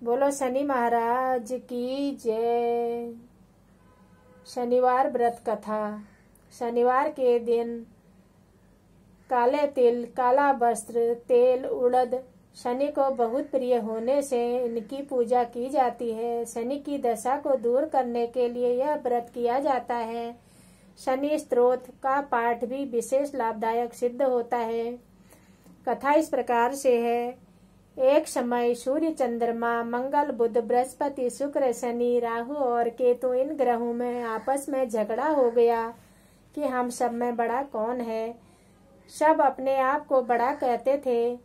बोलो शनि महाराज की जय। शनिवार व्रत कथा। शनिवार के दिन काले तिल, काला वस्त्र, तेल, उड़द शनि को बहुत प्रिय होने से इनकी पूजा की जाती है। शनि की दशा को दूर करने के लिए यह व्रत किया जाता है। शनि स्तोत्र का पाठ भी विशेष लाभदायक सिद्ध होता है। कथा इस प्रकार से है। एक समय सूर्य, चंद्रमा, मंगल, बुध, बृहस्पति, शुक्र, शनि, राहु और केतु इन ग्रहों में आपस में झगड़ा हो गया कि हम सब में बड़ा कौन है। सब अपने आप को बड़ा कहते थे।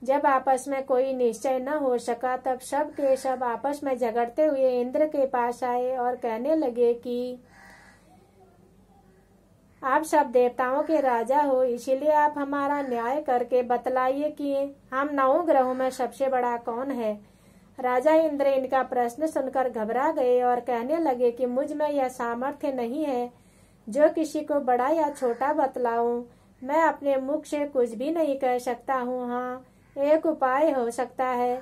जब आपस में कोई निश्चय न हो सका तब सब के सब आपस में झगड़ते हुए इंद्र के पास आए और कहने लगे कि आप सब देवताओं के राजा हो, इसीलिए आप हमारा न्याय करके बतलाइए कि हम 9 ग्रहों में सबसे बड़ा कौन है। राजा इंद्र इनका प्रश्न सुनकर घबरा गए और कहने लगे कि मुझ में यह सामर्थ्य नहीं है जो किसी को बड़ा या छोटा बतलाऊं। मैं अपने मुख से कुछ भी नहीं कह सकता हूँ। हाँ, एक उपाय हो सकता है।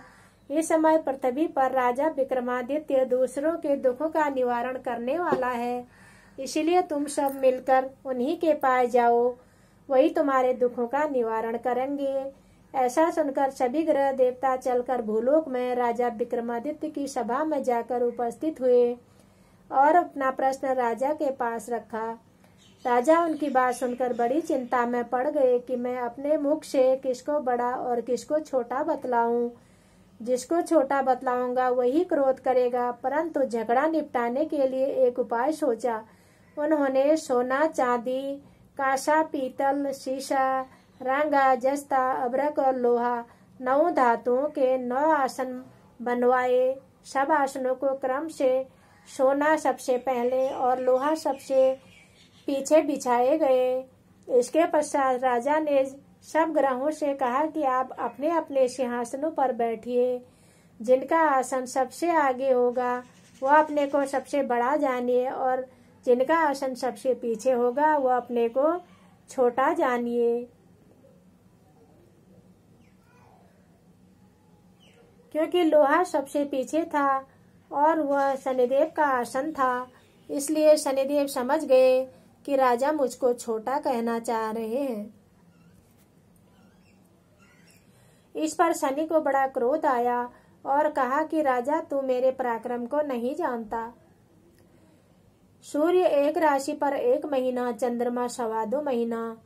इस समय पृथ्वी पर राजा विक्रमादित्य दूसरों के दुखों का निवारण करने वाला है, इसलिए तुम सब मिलकर उन्हीं के पास जाओ, वही तुम्हारे दुखों का निवारण करेंगे। ऐसा सुनकर सभी ग्रह देवता चलकर भूलोक में राजा विक्रमादित्य की सभा में जाकर उपस्थित हुए और अपना प्रश्न राजा के पास रखा। राजा उनकी बात सुनकर बड़ी चिंता में पड़ गए कि मैं अपने मुख से किसको बड़ा और किसको छोटा बतलाऊं। जिसको छोटा बतलाऊंगा वही क्रोध करेगा। परंतु झगड़ा निपटाने के लिए एक उपाय सोचा। उन्होंने सोना, चांदी, कांसा, पीतल, शीशा, रांगा, जस्ता, अभ्रक और लोहा 9 धातुओं के 9 आसन बनवाए। सब आसनों को क्रम से सोना सबसे पहले और लोहा सबसे पीछे बिछाए गए। इसके पश्चात राजा ने सब ग्रहों से कहा कि आप अपने अपने सिंहासनों पर बैठिए। जिनका आसन सबसे आगे होगा वह अपने को सबसे बड़ा जानिए और जिनका आसन सबसे पीछे होगा वह अपने को छोटा जानिए। क्योंकि लोहा सबसे पीछे था और वह शनिदेव का आसन था, इसलिए शनिदेव समझ गए कि राजा मुझको छोटा कहना चाह रहे हैं। इस पर शनि को बड़ा क्रोध आया और कहा कि राजा, तू मेरे पराक्रम को नहीं जानता। सूर्य एक राशि पर 1 महीना, चंद्रमा 2.25 महीना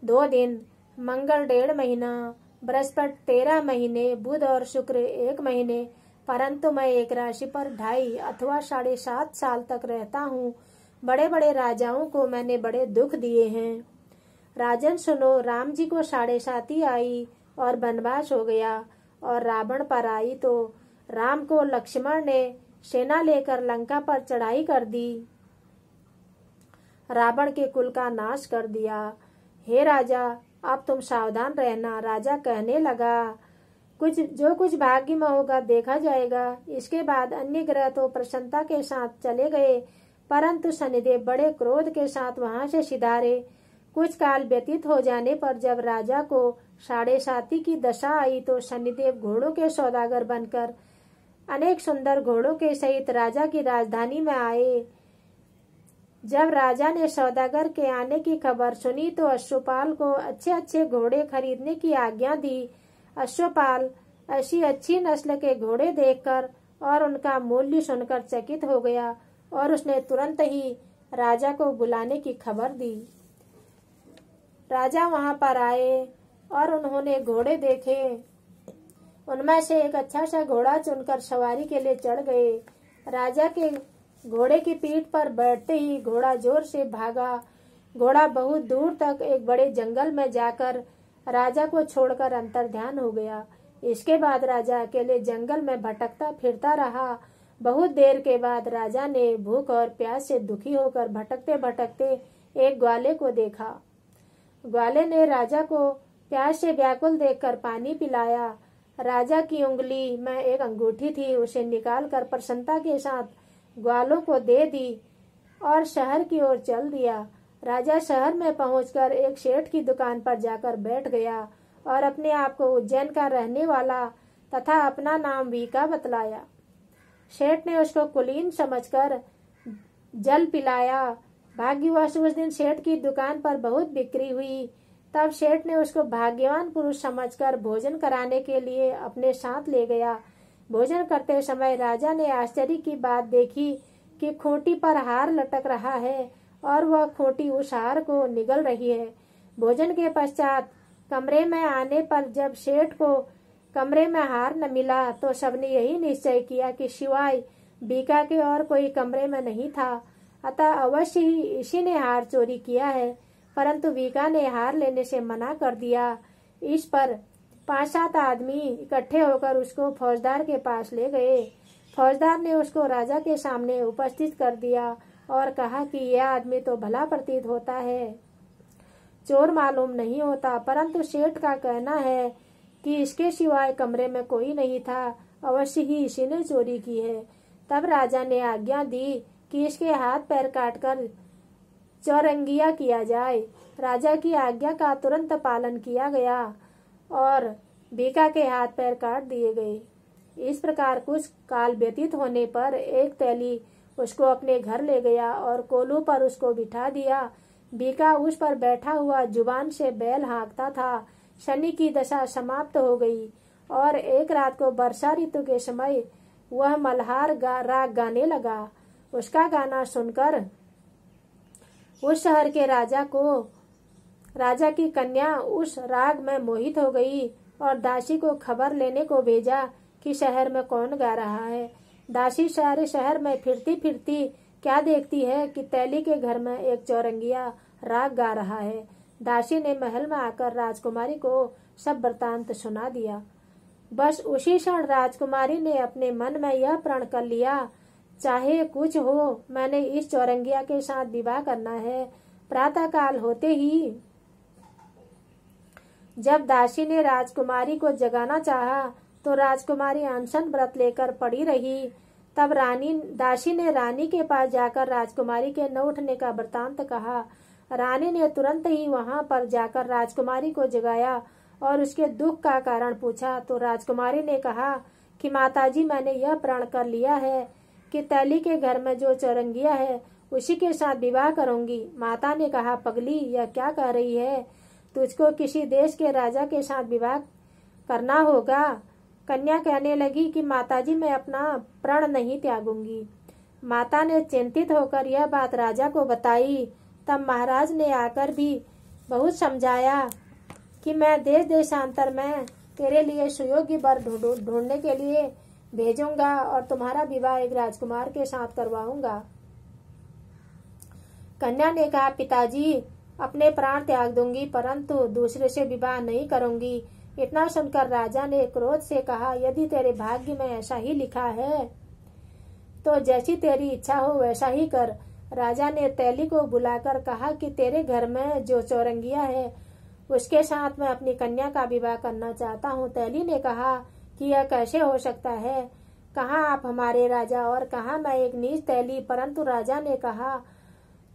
2 दिन, मंगल 1.5 महीना, बृहस्पति 13 महीने, बुध और शुक्र 1 महीने, परंतु मैं एक राशि पर 2.5 अथवा 7.5 साल तक रहता हूँ। बड़े बड़े राजाओं को मैंने बड़े दुख दिए हैं। राजन सुनो, राम जी को 7.5 आई और वनवास हो गया और रावण पर आई तो राम को लक्ष्मण ने सेना लेकर लंका पर चढ़ाई कर दी, रावण के कुल का नाश कर दिया। हे राजा, अब तुम सावधान रहना। राजा कहने लगा, जो कुछ भाग्य में होगा देखा जाएगा। इसके बाद अन्य ग्रह तो प्रसन्नता के साथ चले गए, परंतु शनिदेव बड़े क्रोध के साथ वहां से सिधारे। कुछ काल व्यतीत हो जाने पर जब राजा को 7.5 की दशा आई तो शनिदेव घोड़ों के सौदागर बनकर अनेक सुंदर घोड़ों के सहित राजा की राजधानी में आए। जब राजा ने सौदागर के आने की खबर सुनी तो अश्वपाल को अच्छे अच्छे घोड़े खरीदने की आज्ञा दी। अश्वपाल ऐसी अच्छी नस्ल के घोड़े देखकर और उनका मूल्य सुनकर चकित हो गया और उसने तुरंत ही राजा को बुलाने की खबर दी। राजा वहां पर आए और उन्होंने घोड़े देखे। उनमें से एक अच्छा सा घोड़ा चुनकर सवारी के लिए चढ़ गए। राजा के घोड़े की पीठ पर बैठते ही घोड़ा जोर से भागा। घोड़ा बहुत दूर तक एक बड़े जंगल में जाकर राजा को छोड़कर अंतर्ध्यान हो गया। इसके बाद राजा अकेले जंगल में भटकता फिरता रहा। बहुत देर के बाद राजा ने भूख और प्यास से दुखी होकर भटकते भटकते एक ग्वाले को देखा। ग्वाले ने राजा को प्यास से व्याकुल देखकर पानी पिलाया। राजा की उंगली में एक अंगूठी थी, उसे निकालकर प्रसन्नता के साथ ग्वालों को दे दी और शहर की ओर चल दिया। राजा शहर में पहुंचकर एक सेठ की दुकान पर जाकर बैठ गया और अपने आप को उज्जैन का रहने वाला तथा अपना नाम वीका बतलाया। सेठ ने उसको कुलीन समझकर जल पिलाया। भाग्यवश उस दिन सेठ की दुकान पर बहुत बिक्री हुई। तब सेठ ने उसको भाग्यवान पुरुष समझकर भोजन कराने के लिए अपने साथ ले गया। भोजन करते समय राजा ने आश्चर्य की बात देखी कि खूंटी पर हार लटक रहा है और वह खूंटी उस हार को निगल रही है। भोजन के पश्चात कमरे में आने पर जब सेठ को कमरे में हार न मिला तो सबने यही निश्चय किया कि सिवाय बीका के और कोई कमरे में नहीं था, अतः अवश्य ही इसी ने हार चोरी किया है। परंतु बीका ने हार लेने से मना कर दिया। इस पर 5-7 आदमी इकट्ठे होकर उसको फौजदार के पास ले गए। फौजदार ने उसको राजा के सामने उपस्थित कर दिया और कहा कि यह आदमी तो भला प्रतीत होता है, चोर मालूम नहीं होता, परंतु सेठ का कहना है कि इसके सिवाय कमरे में कोई नहीं था, अवश्य ही इसी ने चोरी की है। तब राजा ने आज्ञा दी कि इसके हाथ पैर काटकर चौरंगिया किया जाए। राजा की आज्ञा का तुरंत पालन किया गया और बीका के हाथ पैर काट दिए गए। इस प्रकार कुछ काल व्यतीत होने पर एक तेली उसको अपने घर ले गया और कोलू पर उसको बिठा दिया। बीका उस पर बैठा हुआ जुबान से बैल हाँकता था। शनि की दशा समाप्त हो गई और एक रात को वर्षा ऋतु के समय वह मल्हार राग गाने लगा। उसका गाना सुनकर उस शहर के राजा की कन्या उस राग में मोहित हो गई और दासी को खबर लेने को भेजा कि शहर में कौन गा रहा है। दासी सारे शहर में फिरती फिरती क्या देखती है कि तैली के घर में एक चौरंगिया राग गा रहा है। दासी ने महल में आकर राजकुमारी को सब वृतांत सुना दिया। बस उसी क्षण राजकुमारी ने अपने मन में यह प्रण कर लिया, चाहे कुछ हो, मैंने इस चौरंगिया के साथ विवाह करना है। प्रातः काल होते ही जब दासी ने राजकुमारी को जगाना चाहा तो राजकुमारी अनशन व्रत लेकर पड़ी रही। तब दासी ने रानी के पास जाकर राजकुमारी के न उठने का वृतांत कहा। रानी ने तुरंत ही वहां पर जाकर राजकुमारी को जगाया और उसके दुख का कारण पूछा तो राजकुमारी ने कहा कि माताजी, मैंने यह प्रण कर लिया है कि तैली के घर में जो चौरंगिया है उसी के साथ विवाह करूंगी। माता ने कहा, पगली, यह क्या कह रही है? तुझको किसी देश के राजा के साथ विवाह करना होगा। कन्या कहने लगी कि माताजी, मैं अपना प्रण नहीं त्यागूंगी। माता ने चिंतित होकर यह बात राजा को बताई। तब महाराज ने आकर भी बहुत समझाया कि मैं देश देशांतर में तेरे लिए सुयोग्य वर ढूंढने के लिए भेजूंगा और तुम्हारा विवाह एक राजकुमार के साथ करवाऊंगा। कन्या ने कहा, पिताजी, अपने प्राण त्याग दूंगी परंतु दूसरे से विवाह नहीं करूंगी। इतना सुनकर राजा ने क्रोध से कहा, यदि तेरे भाग्य में ऐसा ही लिखा है तो जैसी तेरी इच्छा हो वैसा ही कर। राजा ने तैली को बुलाकर कहा कि तेरे घर में जो चौरंगिया है उसके साथ मैं अपनी कन्या का विवाह करना चाहता हूँ। तैली ने कहा कि यह कैसे हो सकता है? कहाँ आप हमारे राजा और कहाँ मैं एक नीच तैली? परंतु राजा ने कहा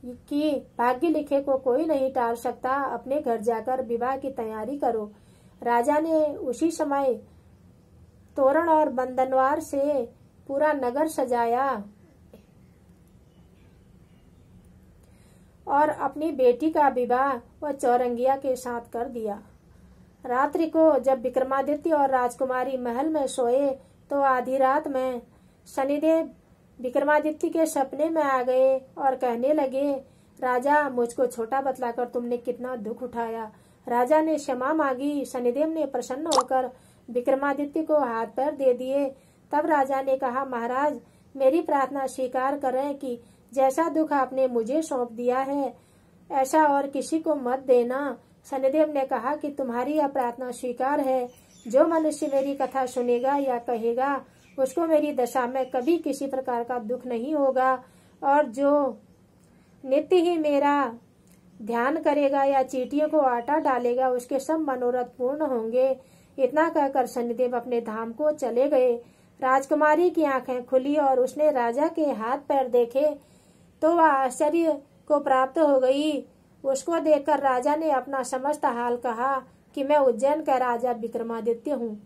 कि भाग्य लिखे को कोई नहीं टाल सकता, अपने घर जाकर विवाह की तैयारी करो। राजा ने उसी समय तोरण और बंदनवार से पूरा नगर सजाया और अपनी बेटी का विवाह वह चौरंगिया के साथ कर दिया। रात्रि को जब विक्रमादित्य और राजकुमारी महल में सोए तो आधी रात में शनिदेव विक्रमादित्य के सपने में आ गए और कहने लगे, राजा, मुझको छोटा बतलाकर तुमने कितना दुख उठाया। राजा ने क्षमा मांगी। शनिदेव ने प्रसन्न होकर विक्रमादित्य को हाथ पैर दे दिए। तब राजा ने कहा, महाराज, मेरी प्रार्थना स्वीकार करें कि जैसा दुख आपने मुझे सौंप दिया है ऐसा और किसी को मत देना। शनिदेव ने कहा कि तुम्हारी यह प्रार्थना स्वीकार है। जो मनुष्य मेरी कथा सुनेगा या कहेगा उसको मेरी दशा में कभी किसी प्रकार का दुख नहीं होगा और जो नित्य ही मेरा ध्यान करेगा या चींटियों को आटा डालेगा उसके सब मनोरथ पूर्ण होंगे। इतना कहकर शनिदेव अपने धाम को चले गए। राजकुमारी की आंखें खुली और उसने राजा के हाथ पैर देखे तो वह आश्चर्य को प्राप्त हो गई। उसको देखकर राजा ने अपना समस्त हाल कहा कि मैं उज्जैन का राजा विक्रमादित्य हूँ।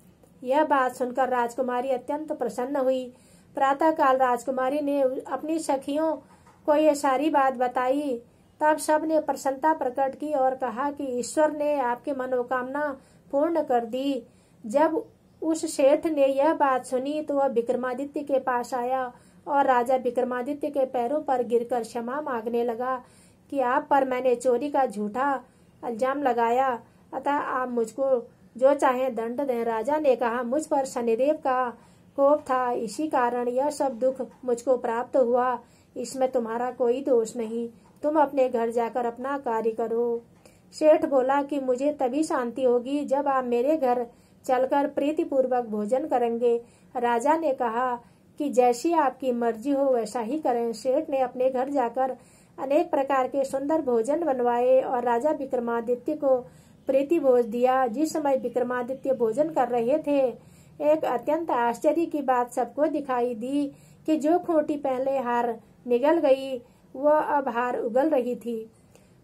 यह बात सुनकर राजकुमारी अत्यंत प्रसन्न हुई। प्रातःकाल राजकुमारी ने अपनी सखियों को ये सारी बात बताई। तब सब ने प्रसन्नता प्रकट की और कहा कि ईश्वर ने आपकी मनोकामना पूर्ण कर दी। जब उस सेठ ने यह बात सुनी तो वह विक्रमादित्य के पास आया और राजा विक्रमादित्य के पैरों पर गिरकर क्षमा मांगने लगा कि आप पर मैंने चोरी का झूठा इल्जाम लगाया, अतः आप मुझको जो चाहे दंड दें। राजा ने कहा, मुझ पर शनिदेव का कोप था, इसी कारण यह सब दुख मुझको प्राप्त हुआ। इसमें तुम्हारा कोई दोष नहीं। तुम अपने घर जाकर अपना कार्य करो। सेठ बोला कि मुझे तभी शांति होगी जब आप मेरे घर चलकर प्रीतिपूर्वक भोजन करेंगे। राजा ने कहा कि जैसी आपकी मर्जी हो वैसा ही करें। सेठ ने अपने घर जाकर अनेक प्रकार के सुंदर भोजन बनवाए और राजा विक्रमादित्य को प्रीति भोज दिया। जिस समय विक्रमादित्य भोजन कर रहे थे, एक अत्यंत आश्चर्य की बात सबको दिखाई दी कि जो खूंटी पहले हार निगल गई वह अब हार उगल रही थी।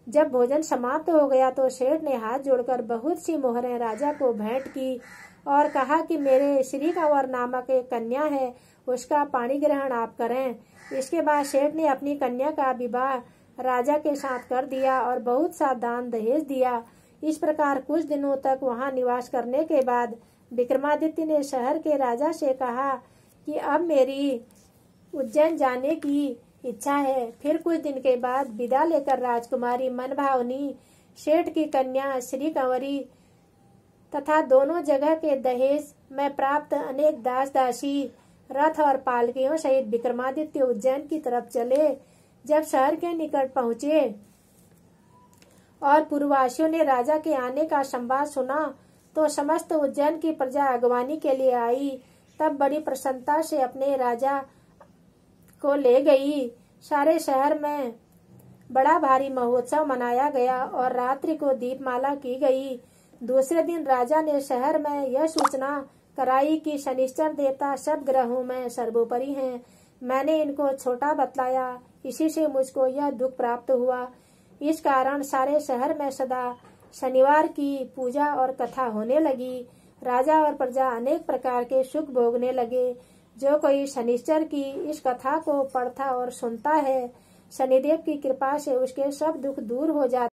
जब भोजन समाप्त हो गया तो सेठ ने हाथ जोड़कर बहुत सी मोहरें राजा को भेंट की और कहा कि मेरे श्री कंवर नामक एक कन्या है, उसका पाणी ग्रहण आप करें। इसके बाद सेठ ने अपनी कन्या का विवाह राजा के साथ कर दिया और बहुत सा दान दहेज दिया। इस प्रकार कुछ दिनों तक वहां निवास करने के बाद विक्रमादित्य ने शहर के राजा से कहा कि अब मेरी उज्जैन जाने की इच्छा है। फिर कुछ दिन के बाद विदा लेकर राजकुमारी मनभावनी सेठ की कन्या श्री कंवरी तथा दोनों जगह के दहेज में प्राप्त अनेक दास दासी रथ और पालकियों सहित विक्रमादित्य उज्जैन की तरफ चले। जब शहर के निकट पहुंचे और पूर्ववासियों ने राजा के आने का संवाद सुना तो समस्त उज्जैन की प्रजा अगवानी के लिए आई। तब बड़ी प्रसन्नता से अपने राजा को ले गई। सारे शहर में बड़ा भारी महोत्सव मनाया गया और रात्रि को दीपमाला की गई। दूसरे दिन राजा ने शहर में यह सूचना कराई कि शनिश्चर देवता सब ग्रहों में सर्वोपरि हैं। मैंने इनको छोटा बतलाया, इसी से मुझको यह दुख प्राप्त हुआ। इस कारण सारे शहर में सदा शनिवार की पूजा और कथा होने लगी। राजा और प्रजा अनेक प्रकार के सुख भोगने लगे। जो कोई शनिश्चर की इस कथा को पढ़ता और सुनता है, शनिदेव की कृपा से उसके सब दुख दूर हो जाते